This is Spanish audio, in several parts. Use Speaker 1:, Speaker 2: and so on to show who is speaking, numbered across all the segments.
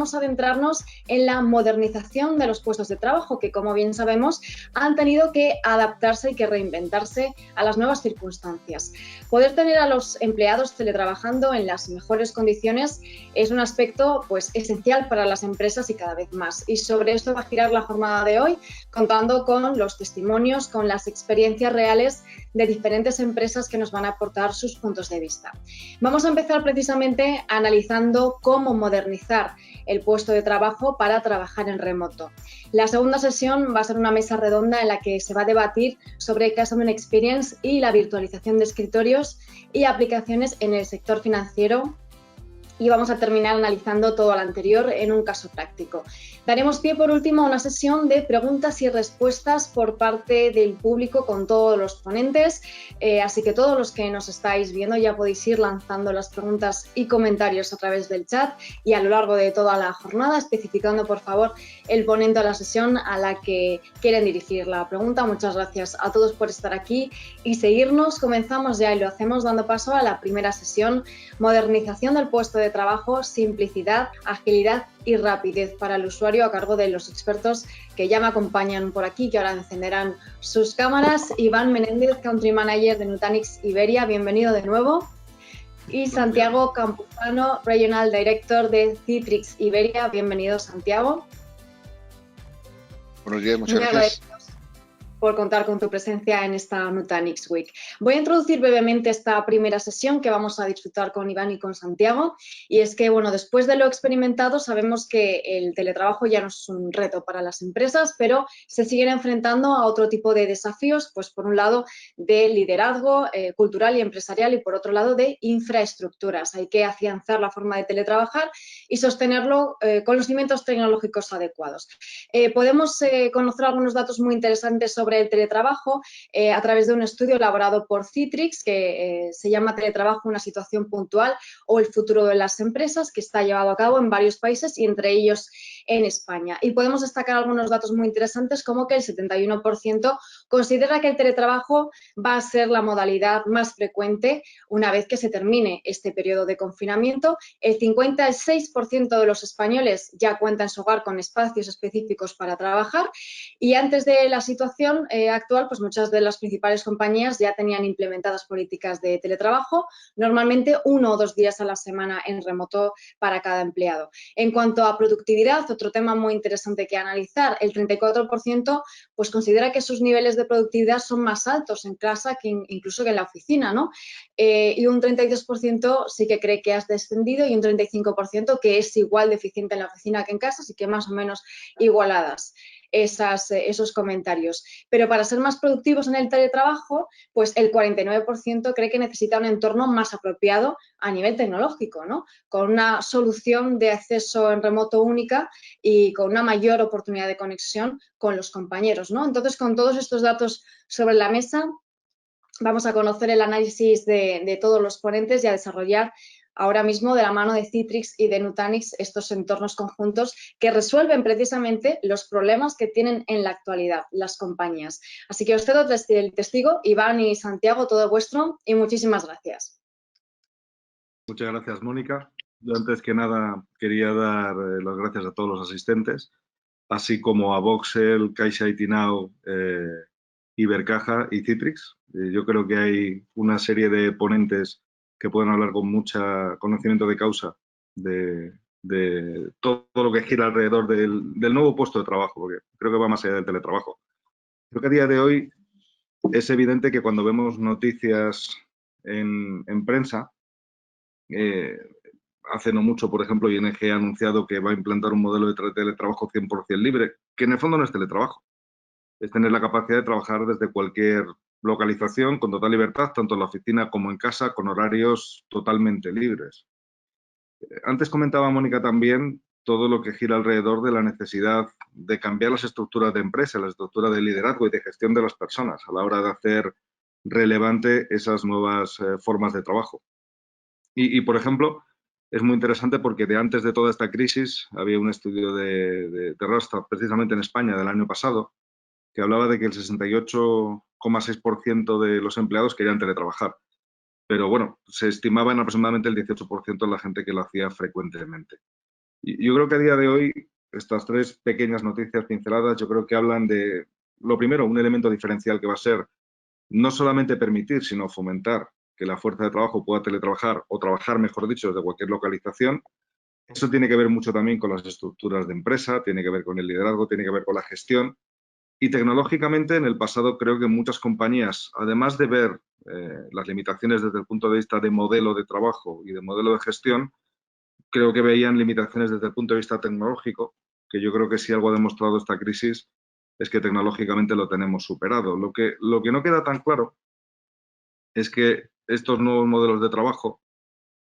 Speaker 1: vamos a adentrarnos en la modernización de los puestos de trabajo que, como bien sabemos, han tenido que adaptarse y que reinventarse a las nuevas circunstancias. Poder tener a los empleados teletrabajando en las mejores condiciones es un aspecto esencial para las empresas y cada vez más. Y sobre esto va a girar la jornada de hoy, contando con los testimonios, con las experiencias reales de diferentes empresas que nos van a aportar sus puntos de vista. Vamos a empezar precisamente analizando cómo modernizar el puesto de trabajo para trabajar en remoto. La segunda sesión va a ser una mesa redonda en la que se va a debatir sobre Customer Experience y la virtualización de escritorios y aplicaciones en el sector financiero. Y vamos a terminar analizando todo lo anterior en un caso práctico. Daremos pie por último a una sesión de preguntas y respuestas por parte del público con todos los ponentes, así que todos los que nos estáis viendo ya podéis ir lanzando las preguntas y comentarios a través del chat y a lo largo de toda la jornada, especificando por favor el ponente de la sesión a la que quieren dirigir la pregunta. Muchas gracias a todos por estar aquí y seguirnos. Comenzamos ya y lo hacemos dando paso a la primera sesión: modernización del puesto de trabajo, simplicidad, agilidad y rapidez para el usuario, a cargo de los expertos que ya me acompañan por aquí, que ahora encenderán sus cámaras. Iván Menéndez, Country Manager de Nutanix Iberia, bienvenido de nuevo. Y Santiago Campuzano, Regional Director de Citrix Iberia, bienvenido Santiago.
Speaker 2: Buenos días, muchas gracias
Speaker 1: por contar con tu presencia en esta Nutanix Week. Voy a introducir brevemente esta primera sesión que vamos a disfrutar con Iván y con Santiago, y es que, bueno, después de lo experimentado sabemos que el teletrabajo ya no es un reto para las empresas, pero se siguen enfrentando a otro tipo de desafíos, pues por un lado de liderazgo cultural y empresarial y por otro lado de infraestructuras. Hay que afianzar la forma de teletrabajar y sostenerlo con los cimientos tecnológicos adecuados. Podemos conocer algunos datos muy interesantes sobre el teletrabajo a través de un estudio elaborado por Citrix que se llama Teletrabajo, una situación puntual o el futuro de las empresas, que está llevado a cabo en varios países y entre ellos en España. Y podemos destacar algunos datos muy interesantes, como que el 71% considera que el teletrabajo va a ser la modalidad más frecuente una vez que se termine este periodo de confinamiento. El 56% de los españoles ya cuenta en su hogar con espacios específicos para trabajar, y antes de la situación actual, pues muchas de las principales compañías ya tenían implementadas políticas de teletrabajo, normalmente 1 o 2 días a la semana en remoto para cada empleado. En cuanto a productividad, otro tema muy interesante que analizar: el 34% pues considera que sus niveles de productividad son más altos en casa que incluso que en la oficina, ¿no? Y un 32% sí que cree que has descendido y un 35% que es igual de eficiente en la oficina que en casa, así que más o menos igualadas esos comentarios. Pero para ser más productivos en el teletrabajo, pues el 49% cree que necesita un entorno más apropiado a nivel tecnológico, ¿no? Con una solución de acceso en remoto única y con una mayor oportunidad de conexión con los compañeros, ¿no? Entonces, con todos estos datos sobre la mesa, vamos a conocer el análisis de todos los ponentes y a desarrollar ahora mismo de la mano de Citrix y de Nutanix estos entornos conjuntos que resuelven precisamente los problemas que tienen en la actualidad las compañías. Así que os cedo el testigo, Iván y Santiago, todo vuestro, y muchísimas gracias.
Speaker 3: Muchas gracias, Mónica. Yo antes que nada quería dar las gracias a todos los asistentes, así como a Voxel, Caixa IT Now, Ibercaja y Citrix. Yo creo que hay una serie de ponentes que pueden hablar con mucho conocimiento de causa de todo lo que gira alrededor del nuevo puesto de trabajo, porque creo que va más allá del teletrabajo. Creo que a día de hoy es evidente que cuando vemos noticias en prensa, hace no mucho, por ejemplo, ING ha anunciado que va a implantar un modelo de teletrabajo 100% libre, que en el fondo no es teletrabajo. Es tener la capacidad de trabajar desde cualquier localización con total libertad, tanto en la oficina como en casa, con horarios totalmente libres. Antes comentaba Mónica también todo lo que gira alrededor de la necesidad de cambiar las estructuras de empresa, la estructura de liderazgo y de gestión de las personas a la hora de hacer relevante esas nuevas formas de trabajo. Y, por ejemplo, es muy interesante porque de antes de toda esta crisis había un estudio de Randstad, precisamente en España, del año pasado, que hablaba de que el 68,6% de los empleados querían teletrabajar. Pero bueno, se estimaba en aproximadamente el 18% de la gente que lo hacía frecuentemente. Yo creo que a día de hoy, estas tres pequeñas noticias pinceladas, yo creo que hablan de, lo primero, un elemento diferencial que va a ser no solamente permitir, sino fomentar que la fuerza de trabajo pueda teletrabajar o trabajar, mejor dicho, desde cualquier localización. Eso tiene que ver mucho también con las estructuras de empresa, tiene que ver con el liderazgo, tiene que ver con la gestión. Y tecnológicamente, en el pasado, creo que muchas compañías, además de ver las limitaciones desde el punto de vista de modelo de trabajo y de modelo de gestión, creo que veían limitaciones desde el punto de vista tecnológico, que yo creo que si algo ha demostrado esta crisis es que tecnológicamente lo tenemos superado. Lo que no queda tan claro es que estos nuevos modelos de trabajo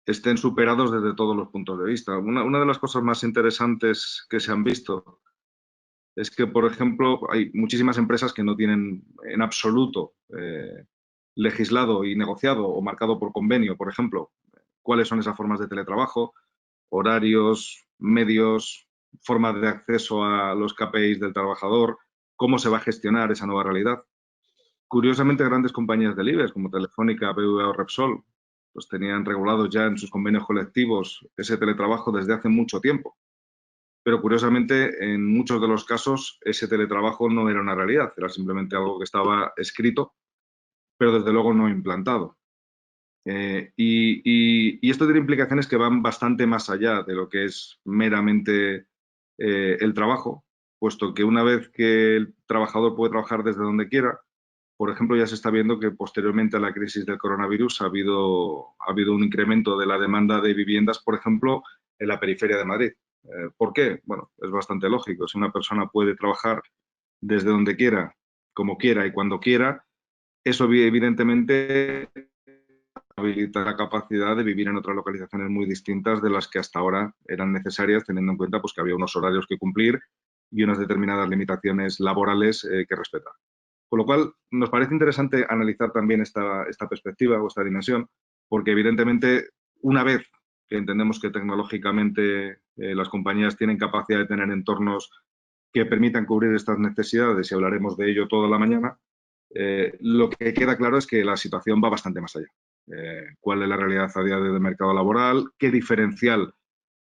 Speaker 3: estén superados desde todos los puntos de vista. Una de las cosas más interesantes que se han visto es que, por ejemplo, hay muchísimas empresas que no tienen en absoluto legislado y negociado o marcado por convenio, por ejemplo, cuáles son esas formas de teletrabajo, horarios, medios, formas de acceso a los KPIs del trabajador, cómo se va a gestionar esa nueva realidad. Curiosamente, grandes compañías del IBEX como Telefónica, BBVA o Repsol, pues tenían regulados ya en sus convenios colectivos ese teletrabajo desde hace mucho tiempo. Pero curiosamente, en muchos de los casos, ese teletrabajo no era una realidad, era simplemente algo que estaba escrito, pero desde luego no implantado. Y esto tiene implicaciones que van bastante más allá de lo que es meramente el trabajo, puesto que una vez que el trabajador puede trabajar desde donde quiera, por ejemplo, ya se está viendo que posteriormente a la crisis del coronavirus ha habido un incremento de la demanda de viviendas, por ejemplo, en la periferia de Madrid. ¿Por qué? Bueno, es bastante lógico. Si una persona puede trabajar desde donde quiera, como quiera y cuando quiera, eso evidentemente habilita la capacidad de vivir en otras localizaciones muy distintas de las que hasta ahora eran necesarias, teniendo en cuenta pues, que había unos horarios que cumplir y unas determinadas limitaciones laborales que respetar. Con lo cual, nos parece interesante analizar también esta perspectiva o esta dimensión, porque evidentemente, una vez que entendemos que tecnológicamente las compañías tienen capacidad de tener entornos que permitan cubrir estas necesidades, y hablaremos de ello toda la mañana, lo que queda claro es que la situación va bastante más allá. ¿Cuál es la realidad a día de hoy del mercado laboral? ¿Qué diferencial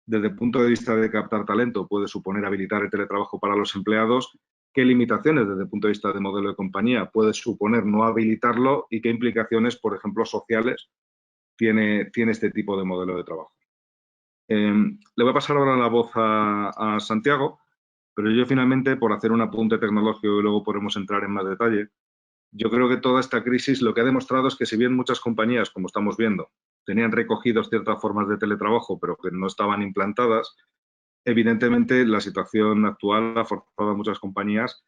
Speaker 3: desde el punto de vista de captar talento puede suponer habilitar el teletrabajo para los empleados? ¿Qué limitaciones desde el punto de vista de modelo de compañía puede suponer no habilitarlo? ¿Y qué implicaciones, por ejemplo, sociales tiene este tipo de modelo de trabajo? Le voy a pasar ahora la voz a Santiago, pero yo finalmente, por hacer un apunte tecnológico y luego podremos entrar en más detalle, yo creo que toda esta crisis lo que ha demostrado es que si bien muchas compañías, como estamos viendo, tenían recogidos ciertas formas de teletrabajo, pero que no estaban implantadas, evidentemente la situación actual ha forzado a muchas compañías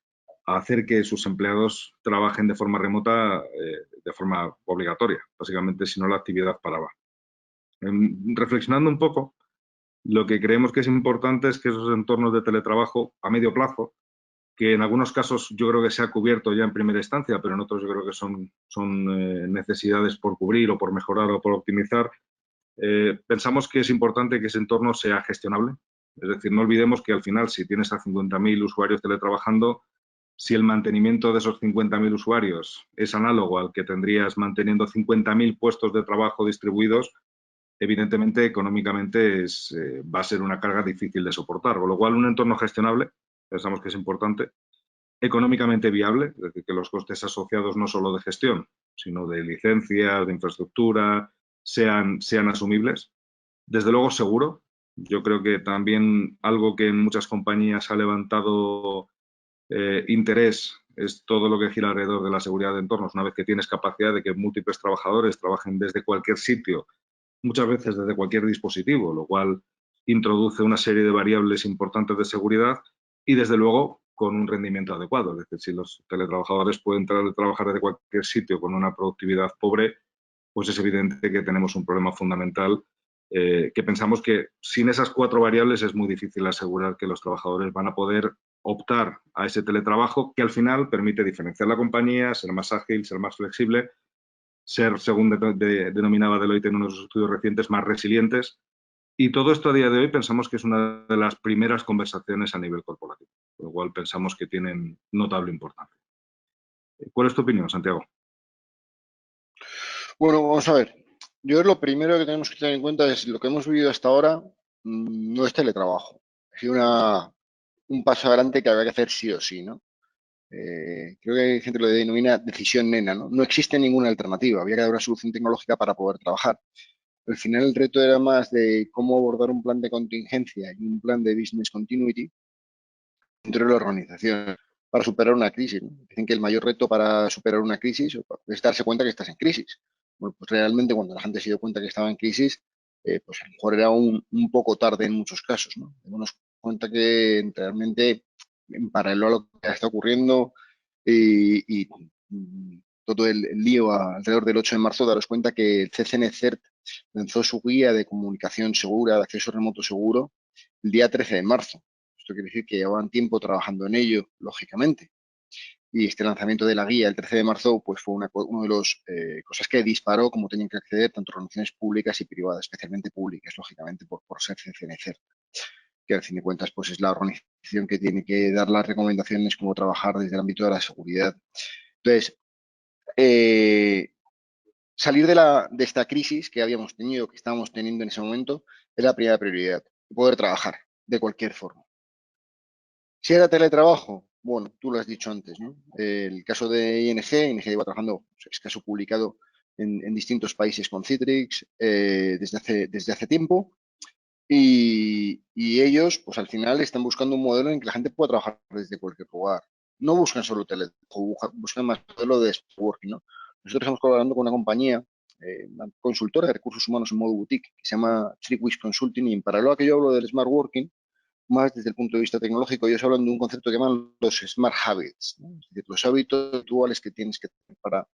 Speaker 3: a hacer que sus empleados trabajen de forma remota, de forma obligatoria. Básicamente, si no, la actividad paraba. Reflexionando un poco, lo que creemos que es importante es que esos entornos de teletrabajo a medio plazo, que en algunos casos yo creo que se ha cubierto ya en primera instancia, pero en otros yo creo que son necesidades por cubrir o por mejorar o por optimizar. Pensamos que es importante que ese entorno sea gestionable. Es decir, no olvidemos que al final, si tienes a 50.000 usuarios teletrabajando, si el mantenimiento de esos 50.000 usuarios es análogo al que tendrías manteniendo 50.000 puestos de trabajo distribuidos, evidentemente económicamente va a ser una carga difícil de soportar. Con lo cual, un entorno gestionable pensamos que es importante, económicamente viable, es decir, que los costes asociados no solo de gestión, sino de licencias, de infraestructura, sean asumibles. Desde luego, seguro. Yo creo que también algo que en muchas compañías ha levantado interés es todo lo que gira alrededor de la seguridad de entornos. Una vez que tienes capacidad de que múltiples trabajadores trabajen desde cualquier sitio, muchas veces desde cualquier dispositivo, lo cual introduce una serie de variables importantes de seguridad y, desde luego, con un rendimiento adecuado. Es decir, si los teletrabajadores pueden trabajar desde cualquier sitio con una productividad pobre, pues es evidente que tenemos un problema fundamental que pensamos que sin esas cuatro variables es muy difícil asegurar que los trabajadores van a poder optar a ese teletrabajo que al final permite diferenciar la compañía, ser más ágil, ser más flexible, ser, según denominaba Deloitte en unos estudios recientes, más resilientes. Y todo esto a día de hoy pensamos que es una de las primeras conversaciones a nivel corporativo, con lo cual pensamos que tienen notable importancia. ¿Cuál es tu opinión, Santiago?
Speaker 2: Bueno, vamos a ver. Yo lo primero que tenemos que tener en cuenta es lo que hemos vivido hasta ahora no es teletrabajo. Ha sido un paso adelante que había que hacer sí o sí, ¿no? Creo que hay gente que lo denomina decisión nena, ¿no? No existe ninguna alternativa, había que dar una solución tecnológica para poder trabajar. Al final el reto era más de cómo abordar un plan de contingencia y un plan de business continuity dentro de la organización para superar una crisis, ¿no? Dicen que el mayor reto para superar una crisis es darse cuenta que estás en crisis. Bueno, pues realmente cuando la gente se dio cuenta que estaba en crisis, pues a lo mejor era un poco tarde en muchos casos, ¿no? Démonos cuenta que realmente en paralelo a lo que está ocurriendo y todo el lío alrededor del 8 de marzo, daros cuenta que el CCN-CERT lanzó su guía de comunicación segura, de acceso remoto seguro, el día 13 de marzo. Esto quiere decir que llevaban tiempo trabajando en ello, lógicamente. Y este lanzamiento de la guía el 13 de marzo pues fue una de las cosas que disparó cómo tenían que acceder tanto organizaciones públicas y privadas, especialmente públicas, lógicamente, por ser CCNCERT, que al fin de cuentas pues es la organización que tiene que dar las recomendaciones cómo trabajar desde el ámbito de la seguridad. Entonces, salir de esta crisis que habíamos tenido, que estábamos teniendo en ese momento, es la primera prioridad, poder trabajar de cualquier forma. Si era teletrabajo, bueno, tú lo has dicho antes, ¿no? El caso de ING lleva trabajando, es caso publicado en distintos países con Citrix desde hace tiempo y ellos, pues al final están buscando un modelo en que la gente pueda trabajar desde cualquier lugar. No buscan solo teletrabajo, buscan más modelo de working, ¿no? Nosotros estamos colaborando con una compañía, una consultora de recursos humanos en modo boutique, que se llama TreeWish Consulting, y en paralelo a que yo hablo del Smart Working, más desde el punto de vista tecnológico, ellos hablan de un concepto que llaman los smart habits, ¿no? Es decir, los hábitos habituales que tienes que tener para,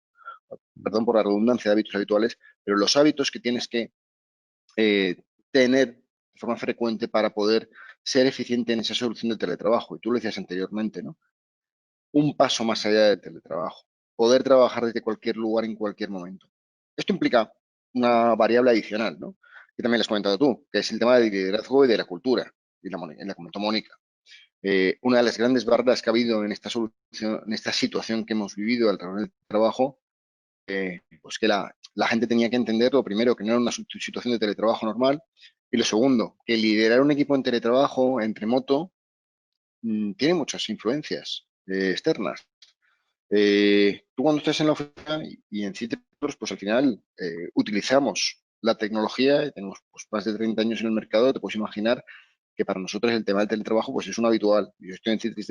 Speaker 2: perdón por la redundancia de hábitos habituales, pero los hábitos que tienes que tener de forma frecuente para poder ser eficiente en esa solución de teletrabajo. Y tú lo decías anteriormente, ¿no? Un paso más allá del teletrabajo, poder trabajar desde cualquier lugar en cualquier momento. Esto implica una variable adicional, ¿no? Que también le has comentado tú, que es el tema del liderazgo y de la cultura, y la comentó Mónica. Una de las grandes barreras que ha habido en esta solución, en esta situación que hemos vivido alrededor del trabajo, pues que la gente tenía que entender, lo primero, que no era una situación de teletrabajo normal, y lo segundo, que liderar un equipo en teletrabajo, en remoto, tiene muchas influencias externas. Tú cuando estás en la oficina y en Citrix, pues al final utilizamos la tecnología, y tenemos pues, más de 30 años en el mercado, te puedes imaginar que para nosotros el tema del teletrabajo pues es un habitual. Yo estoy en Citrix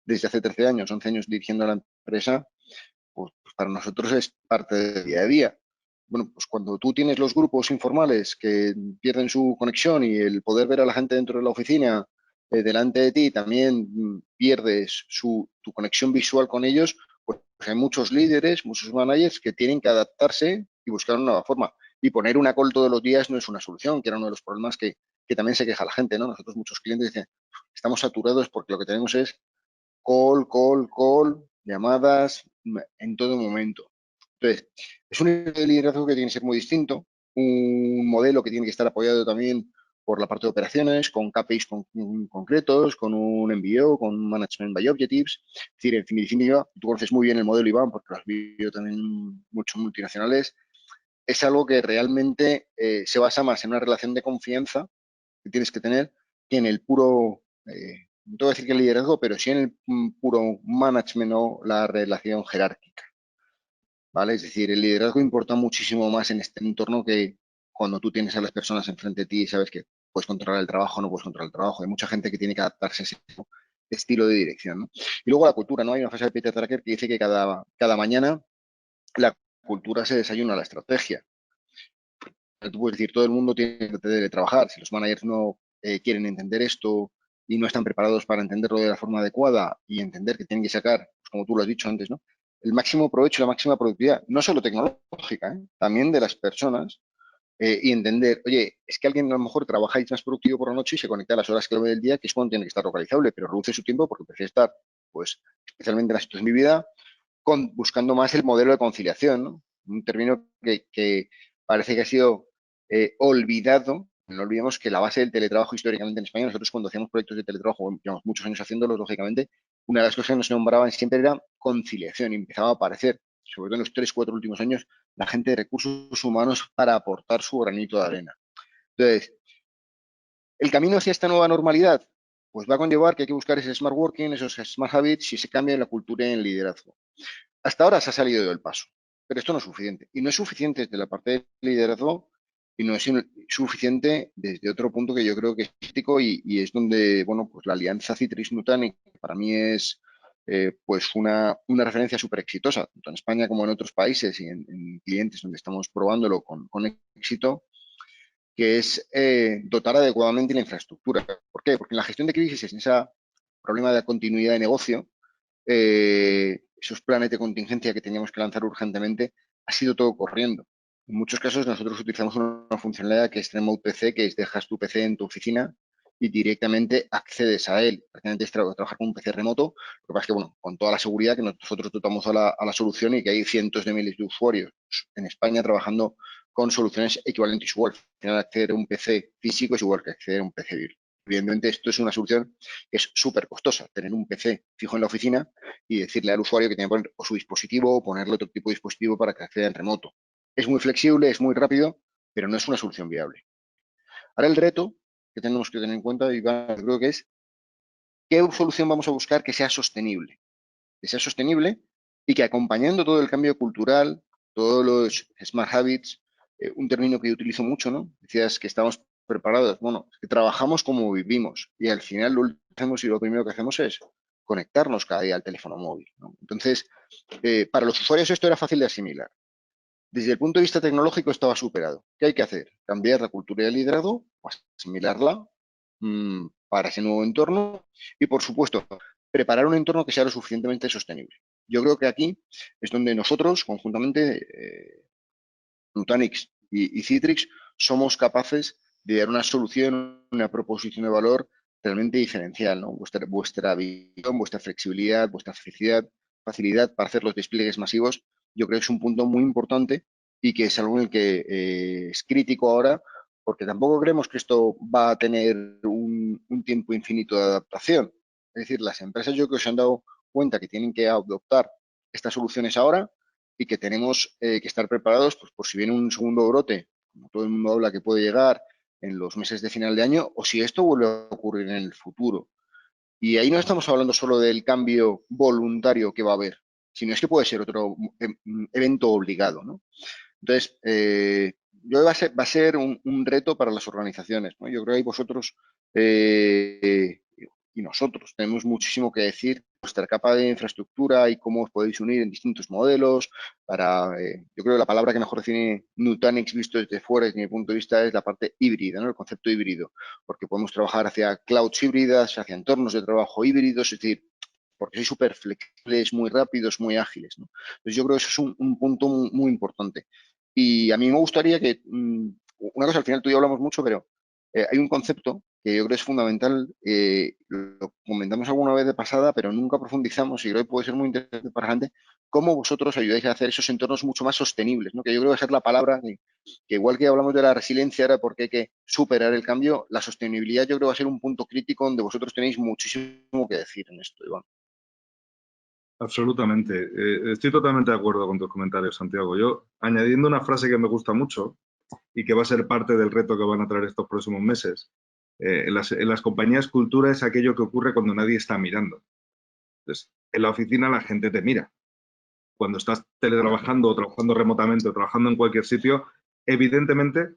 Speaker 2: desde hace 13 años, 11 años dirigiendo la empresa, pues para nosotros es parte del día a día. Bueno, pues cuando tú tienes los grupos informales que pierden su conexión y el poder ver a la gente dentro de la oficina delante de ti también pierdes tu conexión visual con ellos, pues hay muchos líderes, muchos managers que tienen que adaptarse y buscar una nueva forma. Y poner una call todos los días no es una solución, que era uno de los problemas que también se queja la gente, ¿no? Nosotros muchos clientes dicen, estamos saturados porque lo que tenemos es call, llamadas en todo momento. Entonces, es un liderazgo que tiene que ser muy distinto, un modelo que tiene que estar apoyado también por la parte de operaciones, con KPIs concretos, con un MBO, con un Management by Objectives. Es decir, en definitiva, tú conoces muy bien el modelo Iván, porque lo has vivido también muchos multinacionales, es algo que realmente se basa más en una relación de confianza que tienes que tener que en el puro no te voy a decir que el liderazgo, pero sí en el puro management o la relación jerárquica, ¿vale? Es decir, el liderazgo importa muchísimo más en este entorno que cuando tú tienes a las personas enfrente de ti y sabes que puedes controlar el trabajo, no puedes controlar el trabajo. Hay mucha gente que tiene que adaptarse a ese estilo de dirección, ¿no? Y luego la cultura, ¿no? Hay una frase de Peter Drucker que dice que cada mañana la cultura se desayuna a la estrategia. Tú puedes decir, todo el mundo tiene que trabajar. Si los managers no quieren entender esto y no están preparados para entenderlo de la forma adecuada y entender que tienen que sacar, pues como tú lo has dicho antes, ¿no? El máximo provecho, la máxima productividad, no solo tecnológica, también de las personas, y entender, oye, es que alguien a lo mejor trabaja y es más productivo por la noche y se conecta a las horas clave del día, que es cuando tiene que estar localizable, pero reduce su tiempo porque prefiere estar, pues, especialmente en la situación de mi vida, buscando más el modelo de conciliación, ¿no? Un término que parece que ha sido olvidado. No olvidemos que la base del teletrabajo históricamente en España, nosotros cuando hacíamos proyectos de teletrabajo, llevamos muchos años haciéndolos, lógicamente, una de las cosas que nos nombraban siempre era conciliación y empezaba a aparecer, sobre todo en los 3, 4 últimos años, la gente de recursos humanos para aportar su granito de arena. Entonces, El camino hacia esta nueva normalidad pues va a conllevar que hay que buscar ese smart working, esos smart habits y se cambie la cultura y el liderazgo. Hasta ahora se ha salido del paso, pero esto no es suficiente. Y no es suficiente desde la parte del liderazgo y no es suficiente desde otro punto que yo creo que es crítico y es donde, bueno, pues la alianza Citrix-Nutanix para mí es pues una referencia súper exitosa, tanto en España como en otros países y en clientes donde estamos probándolo con éxito, que es dotar adecuadamente la infraestructura. ¿Por qué? Porque en la gestión de crisis, en ese problema de continuidad de negocio, esos planes de contingencia que teníamos que lanzar urgentemente, ha sido todo corriendo. En muchos casos nosotros utilizamos una funcionalidad que es Remote PC, que es dejas tu PC en tu oficina y directamente accedes a él. Prácticamente es trabajar con un PC remoto. Lo que pasa es que, bueno, con toda la seguridad que nosotros dotamos a la solución y que hay cientos de miles de usuarios en España trabajando con soluciones equivalentes igual. Al final, acceder a un PC físico es igual que acceder a un PC virtual. Evidentemente, esto es una solución que es súper costosa, tener un PC fijo en la oficina y decirle al usuario que tiene que poner o su dispositivo o ponerle otro tipo de dispositivo para que acceda en remoto. Es muy flexible, es muy rápido, pero no es una solución viable. Ahora el reto que tenemos que tener en cuenta, Iván, yo creo que es qué solución vamos a buscar que sea sostenible y que acompañando todo el cambio cultural, todos los smart habits, un término que yo utilizo mucho, ¿no? Decías que estamos preparados. Bueno, es que trabajamos como vivimos y al final lo hacemos y lo primero que hacemos es conectarnos cada día al teléfono móvil, ¿no? Entonces, para los usuarios esto era fácil de asimilar. Desde el punto de vista tecnológico estaba superado. ¿Qué hay que hacer? Cambiar la cultura del liderazgo, asimilarla para ese nuevo entorno y, por supuesto, preparar un entorno que sea lo suficientemente sostenible. Yo creo que aquí es donde nosotros, conjuntamente, Nutanix y Citrix, somos capaces de dar una solución, una proposición de valor realmente diferencial, ¿no? Vuestra visión, vuestra flexibilidad, vuestra facilidad para hacer los despliegues masivos, yo creo que es un punto muy importante y que es algo en el que es crítico ahora, porque tampoco creemos que esto va a tener un tiempo infinito de adaptación. Es decir, las empresas yo creo que se han dado cuenta que tienen que adoptar estas soluciones ahora y que tenemos que estar preparados pues, por si viene un segundo brote, como todo el mundo habla que puede llegar en los meses de final de año, o si esto vuelve a ocurrir en el futuro. Y ahí no estamos hablando solo del cambio voluntario que va a haber, sino es que puede ser otro evento obligado, ¿no? Entonces, yo creo que va a ser un reto para las organizaciones, ¿no? Yo creo que vosotros y nosotros tenemos muchísimo que decir, vuestra capa de infraestructura y cómo os podéis unir en distintos modelos para, yo creo que la palabra que mejor define Nutanix visto desde fuera, desde mi punto de vista, es la parte híbrida, ¿no? El concepto híbrido, porque podemos trabajar hacia clouds híbridas, hacia entornos de trabajo híbridos, es decir, porque sois súper flexibles, muy rápidos, muy ágiles, ¿no? Entonces yo creo que eso es un punto muy importante. Y a mí me gustaría que, una cosa, al final tú y yo hablamos mucho, pero hay un concepto que yo creo es fundamental, lo comentamos alguna vez de pasada, pero nunca profundizamos y creo que puede ser muy interesante para la gente, cómo vosotros ayudáis a hacer esos entornos mucho más sostenibles, ¿no? Que yo creo que va a ser la palabra que igual que hablamos de la resiliencia ahora porque hay que superar el cambio, la sostenibilidad yo creo que va a ser un punto crítico donde vosotros tenéis muchísimo que decir en esto, Iván.
Speaker 3: Absolutamente. Estoy totalmente de acuerdo con tus comentarios, Santiago. Yo, añadiendo una frase que me gusta mucho y que va a ser parte del reto que van a traer estos próximos meses, en las compañías cultura es aquello que ocurre cuando nadie está mirando. Entonces, en la oficina la gente te mira. Cuando estás teletrabajando o trabajando remotamente o trabajando en cualquier sitio, evidentemente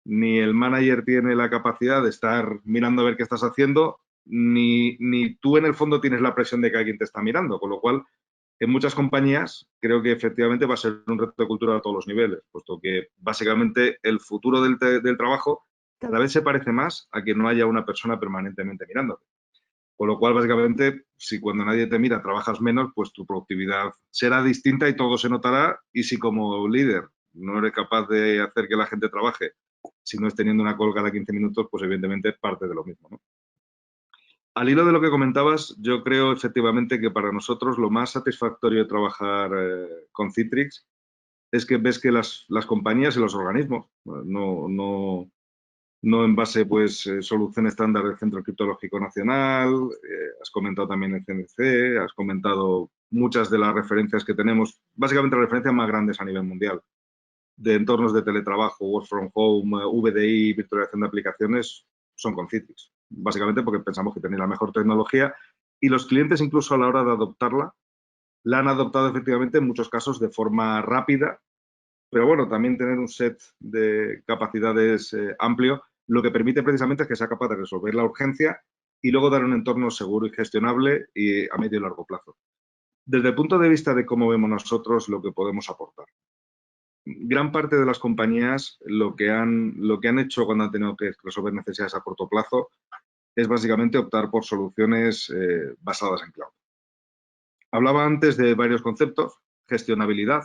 Speaker 3: ni el manager tiene la capacidad de estar mirando a ver qué estás haciendo, ni tú en el fondo tienes la presión de que alguien te está mirando, con lo cual en muchas compañías creo que efectivamente va a ser un reto de cultura a todos los niveles, puesto que básicamente el futuro del trabajo cada vez se parece más a que no haya una persona permanentemente mirándote. Con lo cual, básicamente, si cuando nadie te mira trabajas menos, pues tu productividad será distinta y todo se notará. Y si como líder no eres capaz de hacer que la gente trabaje, si no es teniendo una call cada 15 minutos, pues evidentemente es parte de lo mismo, ¿no? Al hilo de lo que comentabas, yo creo efectivamente que para nosotros lo más satisfactorio de trabajar con Citrix es que ves que las compañías y los organismos, no en base pues solución estándar del Centro Criptológico Nacional, has comentado también el CNC, has comentado muchas de las referencias que tenemos, básicamente las referencias más grandes a nivel mundial, de entornos de teletrabajo, work from home, VDI, virtualización de aplicaciones, son con Citrix. Básicamente porque pensamos que tenéis la mejor tecnología y los clientes, incluso a la hora de adoptarla, la han adoptado efectivamente en muchos casos de forma rápida, pero bueno, también tener un set de capacidades amplio, lo que permite precisamente es que sea capaz de resolver la urgencia y luego dar un entorno seguro y gestionable y a medio y largo plazo. Desde el punto de vista de cómo vemos nosotros lo que podemos aportar. Gran parte de las compañías lo que han hecho cuando han tenido que resolver necesidades a corto plazo es básicamente optar por soluciones basadas en cloud. Hablaba antes de varios conceptos, gestionabilidad.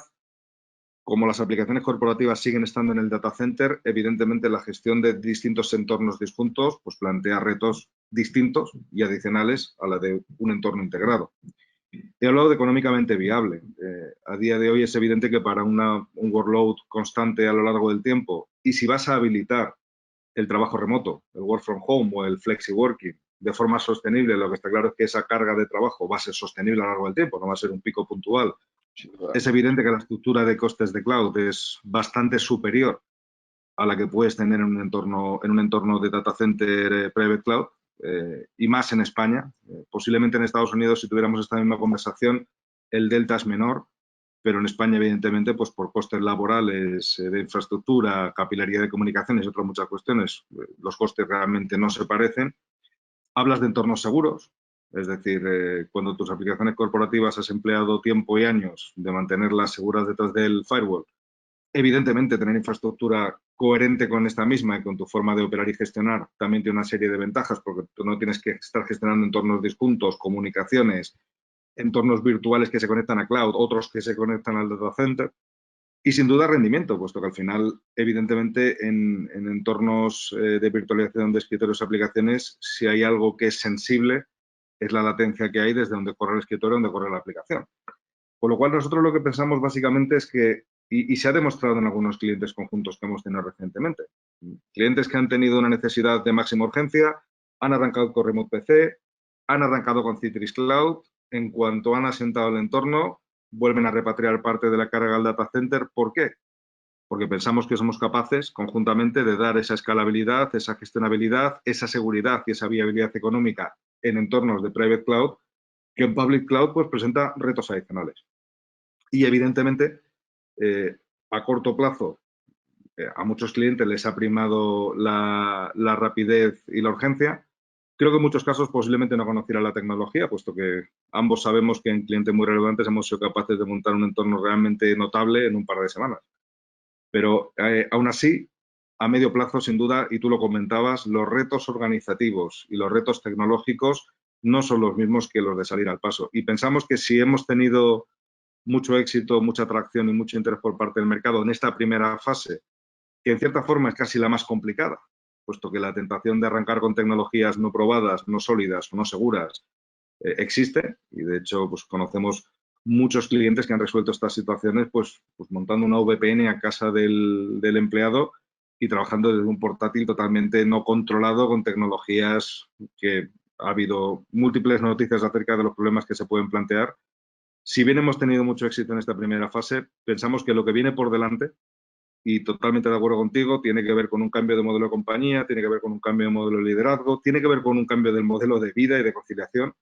Speaker 3: Como las aplicaciones corporativas siguen estando en el data center, evidentemente la gestión de distintos entornos disjuntos pues plantea retos distintos y adicionales a la de un entorno integrado. He hablado de económicamente viable. A día de hoy es evidente que para un workload constante a lo largo del tiempo, y si vas a habilitar el trabajo remoto, el work from home o el flexi working de forma sostenible, lo que está claro es que esa carga de trabajo va a ser sostenible a lo largo del tiempo, no va a ser un pico puntual. Es evidente que la estructura de costes de cloud es bastante superior a la que puedes tener en un entorno de data center private cloud, y más en España. Posiblemente en Estados Unidos, si tuviéramos esta misma conversación, el delta es menor, pero en España, evidentemente, pues por costes laborales, de infraestructura, capilaridad de comunicaciones y otras muchas cuestiones, los costes realmente no se parecen. Hablas de entornos seguros, es decir, cuando tus aplicaciones corporativas has empleado tiempo y años de mantenerlas seguras detrás del firewall, evidentemente tener infraestructura coherente con esta misma y con tu forma de operar y gestionar también tiene una serie de ventajas porque tú no tienes que estar gestionando entornos disjuntos, comunicaciones, entornos virtuales que se conectan a cloud, otros que se conectan al data center. Y sin duda rendimiento, puesto que al final, evidentemente, en entornos de virtualización de escritorios y aplicaciones, si hay algo que es sensible, es la latencia que hay desde donde corre el escritorio a donde corre la aplicación. Con lo cual, nosotros lo que pensamos básicamente es que, y se ha demostrado en algunos clientes conjuntos que hemos tenido recientemente, clientes que han tenido una necesidad de máxima urgencia, han arrancado con Remote PC, han arrancado con Citrix Cloud, en cuanto han asentado el entorno, vuelven a repatriar parte de la carga al data center. ¿Por qué? Porque pensamos que somos capaces conjuntamente de dar esa escalabilidad, esa gestionabilidad, esa seguridad y esa viabilidad económica en entornos de private cloud, que en public cloud pues presenta retos adicionales. Y evidentemente, a corto plazo, a muchos clientes les ha primado la rapidez y la urgencia. Creo que en muchos casos posiblemente no conociera la tecnología, puesto que ambos sabemos que en clientes muy relevantes hemos sido capaces de montar un entorno realmente notable en un par de semanas. Pero aún así, a medio plazo, sin duda, y tú lo comentabas, los retos organizativos y los retos tecnológicos no son los mismos que los de salir al paso. Y pensamos que si hemos tenido mucho éxito, mucha atracción y mucho interés por parte del mercado en esta primera fase, que en cierta forma es casi la más complicada, puesto que la tentación de arrancar con tecnologías no probadas, no sólidas o no seguras existe, y de hecho pues conocemos muchos clientes que han resuelto estas situaciones pues montando una VPN a casa del empleado y trabajando desde un portátil totalmente no controlado con tecnologías que ha habido múltiples noticias acerca de los problemas que se pueden plantear. Si bien hemos tenido mucho éxito en esta primera fase, pensamos que lo que viene por delante, y totalmente de acuerdo contigo, tiene que ver con un cambio de modelo de compañía, tiene que ver con un cambio de modelo de liderazgo, tiene que ver con un cambio del modelo de vida y de conciliación.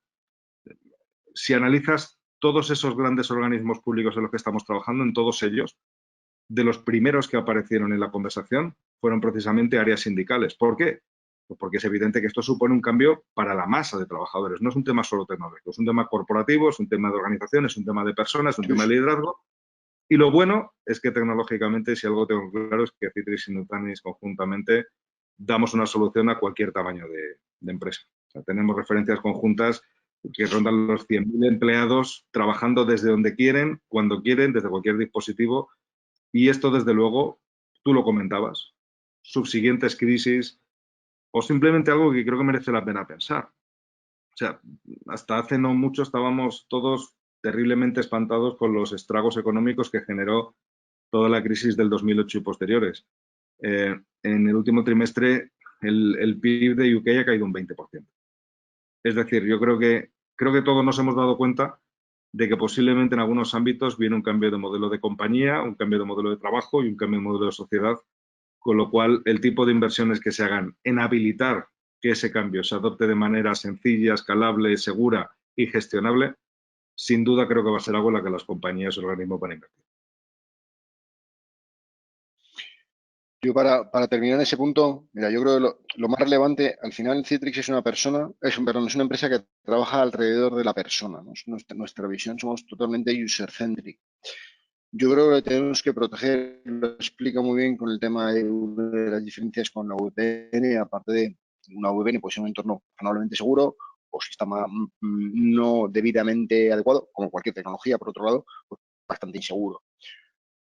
Speaker 3: Si analizas todos esos grandes organismos públicos en los que estamos trabajando, en todos ellos, de los primeros que aparecieron en la conversación fueron precisamente áreas sindicales. ¿Por qué? Pues porque es evidente que esto supone un cambio para la masa de trabajadores. No es un tema solo tecnológico, es un tema corporativo, es un tema de organización, es un tema de personas, es un tema de liderazgo. Y lo bueno es que tecnológicamente, si algo tengo claro, es que Citrix y Nutanix conjuntamente damos una solución a cualquier tamaño de empresa. O sea, tenemos referencias conjuntas que rondan los 100.000 empleados trabajando desde donde quieren, cuando quieren, desde cualquier dispositivo. Y esto, desde luego, tú lo comentabas, subsiguientes crisis o simplemente algo que creo que merece la pena pensar. O sea, hasta hace no mucho estábamos todos terriblemente espantados con los estragos económicos que generó toda la crisis del 2008 y posteriores. En el último trimestre, el PIB de UK ha caído un 20%. Es decir, yo creo que todos nos hemos dado cuenta de que posiblemente en algunos ámbitos viene un cambio de modelo de compañía, un cambio de modelo de trabajo y un cambio de modelo de sociedad, con lo cual el tipo de inversiones que se hagan en habilitar que ese cambio se adopte de manera sencilla, escalable, segura y gestionable, sin duda creo que va a ser algo en la que las compañías y organismos van a invertir.
Speaker 2: Yo para terminar ese punto, mira, yo creo que lo más relevante, al final Citrix es una empresa que trabaja alrededor de la persona, ¿no? Nuestra visión, somos totalmente user-centric. Yo creo que tenemos que proteger, lo explica muy bien con el tema de las diferencias con la VPN, aparte de una VPN puede ser un entorno razonablemente seguro o sistema no debidamente adecuado, como cualquier tecnología, por otro lado, pues bastante inseguro.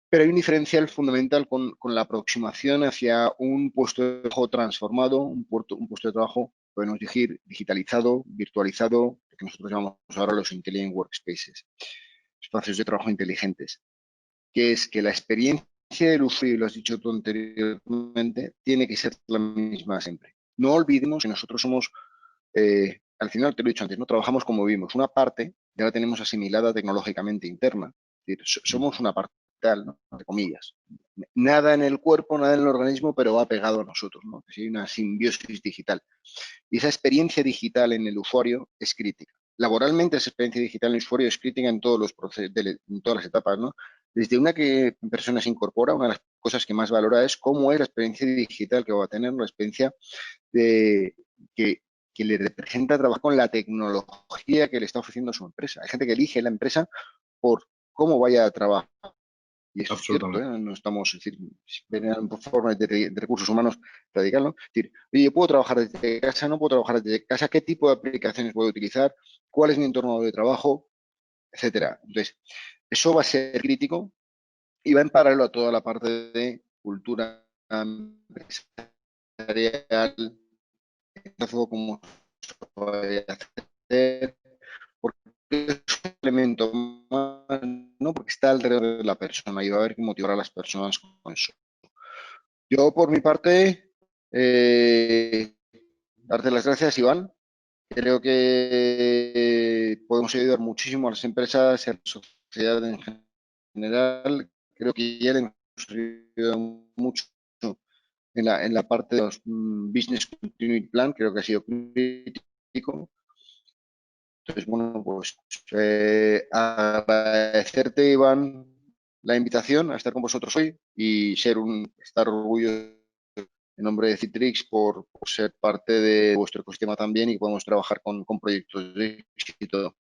Speaker 2: Pero hay un diferencial fundamental con la aproximación hacia un puesto de trabajo transformado, un puesto de trabajo, podemos decir, digitalizado, virtualizado, que nosotros llamamos ahora los Intelligent Workspaces, espacios de trabajo inteligentes, que es que la experiencia del usuario, y lo has dicho tú anteriormente, tiene que ser la misma siempre. No olvidemos que nosotros somos, al final te lo he dicho antes, no trabajamos como vivimos. Una parte ya la tenemos asimilada tecnológicamente interna. Es decir, somos una parte, ¿no? Entre comillas. Nada en el cuerpo, nada en el organismo, pero va pegado a nosotros, ¿no? Hay una simbiosis digital. Y esa experiencia digital en el usuario es crítica. Laboralmente, esa experiencia digital en el usuario es crítica en todos los procesos, en todas las etapas, ¿no? Desde una que persona se incorpora, una de las cosas que más valora es cómo es la experiencia digital que va a tener, la experiencia que le representa trabajar con la tecnología que le está ofreciendo su empresa. Hay gente que elige la empresa por cómo vaya a trabajar. Y eso es cierto, ¿eh? No estamos, es decir, ven formas de recursos humanos radical, ¿no? Es decir, oye, ¿puedo trabajar desde casa? ¿No puedo trabajar desde casa? ¿Qué tipo de aplicaciones voy a utilizar? ¿Cuál es mi entorno de trabajo? Etcétera. Entonces, eso va a ser crítico y va en paralelo a toda la parte de cultura empresarial, cómo se puede hacer, porque es un elemento más, ¿no? Porque está alrededor de la persona y va a haber que motivar a las personas con eso. Yo, por mi parte, darte las gracias, Iván. Creo que podemos ayudar muchísimo a las empresas y a la sociedad en general. Creo que ya le hemos ayudado mucho en la parte de los Business Continuity Plan, creo que ha sido crítico. Entonces, bueno, pues agradecerte, Iván, la invitación a estar con vosotros hoy y estar orgulloso en nombre de Citrix por ser parte de vuestro ecosistema también y que podemos trabajar con proyectos de éxito.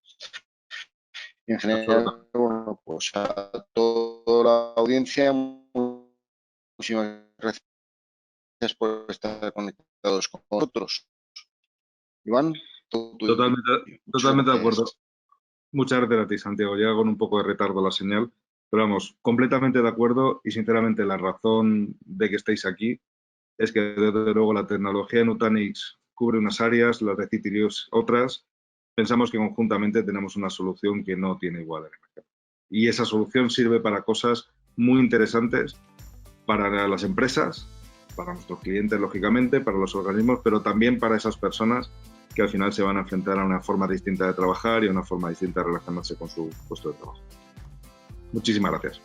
Speaker 2: Y en general, bueno, pues a toda la audiencia, muchísimas gracias por estar conectados con nosotros. Iván,
Speaker 3: totalmente de acuerdo. Muchas gracias a ti, Santiago. Llega con un poco de retardo la señal, pero vamos, completamente de acuerdo y sinceramente la razón de que estéis aquí es que desde luego la tecnología de Nutanix cubre unas áreas, las de Citrix otras. Pensamos que conjuntamente tenemos una solución que no tiene igual en el mercado. Y esa solución sirve para cosas muy interesantes para las empresas, para nuestros clientes, lógicamente, para los organismos, pero también para esas personas que al final se van a enfrentar a una forma distinta de trabajar y a una forma distinta de relacionarse con su puesto de trabajo. Muchísimas gracias.